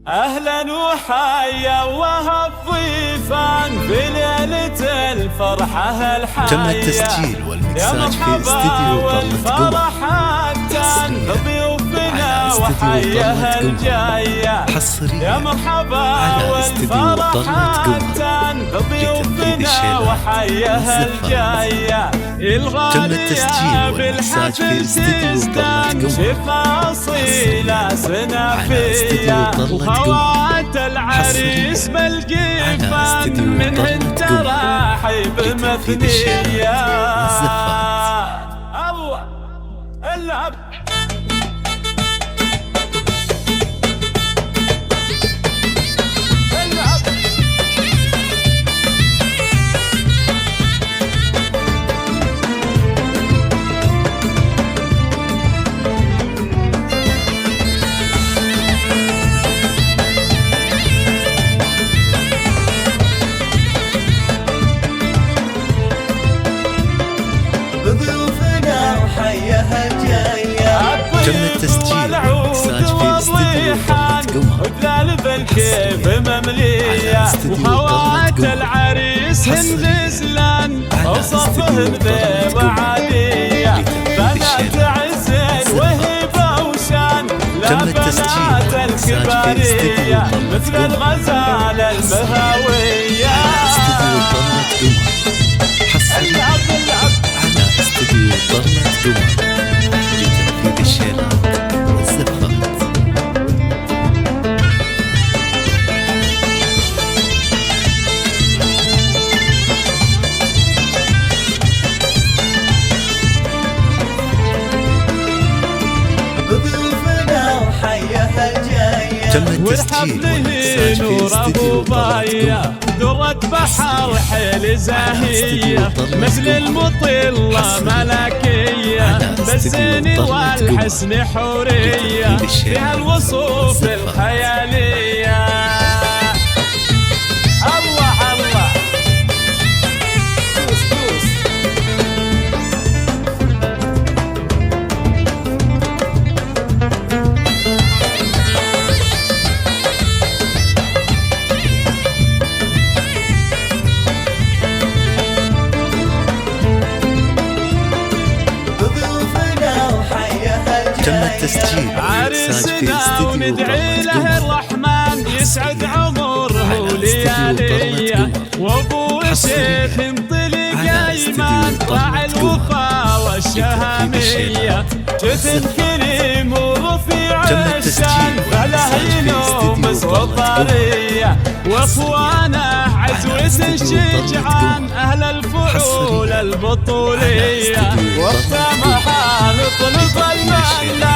أهلا وحيا وهالضيفان في ليلة الفرحة الحية. تم التسجيل والمكساج في استديو ضلة قمر ضيوفنا وحيا الجاية. حصريا يا مرحبا على استديو ضلة قمر ضيوفنا وحيا الجاية. تم التسجيل والمكساج في استديو ضلة قمر تفاصيل سنافية وخوات العريس بالقيفان منهن تراحيب مثنية. الله العب بضيوفنا وحياها الجاية. تم التسجيل والمكساج في استديو ضلة قمر. وبلال بالكيف مملية وخوات العريس هندزلان وصفهن ذيبة عادية. بنات عز وهبة وشان لا بنات الكبارية مثل الغزالة المهاوية. استديو ضلة قمر حصريا على استديو ضلة قمر لتنفيذ الشيلات والزفات. بضيوفنا وحياها الجاية. تم التسجيل والمكساج في استديو ضلة قمر. درة بحر حيل زاهية مثل المطلة ملكية بالزين والحسن حورية فيها الوصوف الخيالية. الله الله دوس دوس. تم التسجيل والمكساج في استديو وندعي ضلة له قمر. الرحمن يسعد عمره ولياليه وابو شيخ انطلق ايمان راعي الوفا والشهاميه جثث كريم ورفيع الشان فله ينوم سلطانيه واخوانه عزوز الشجعان اهل الفعول البطوليه وقت ما نطلب المعنى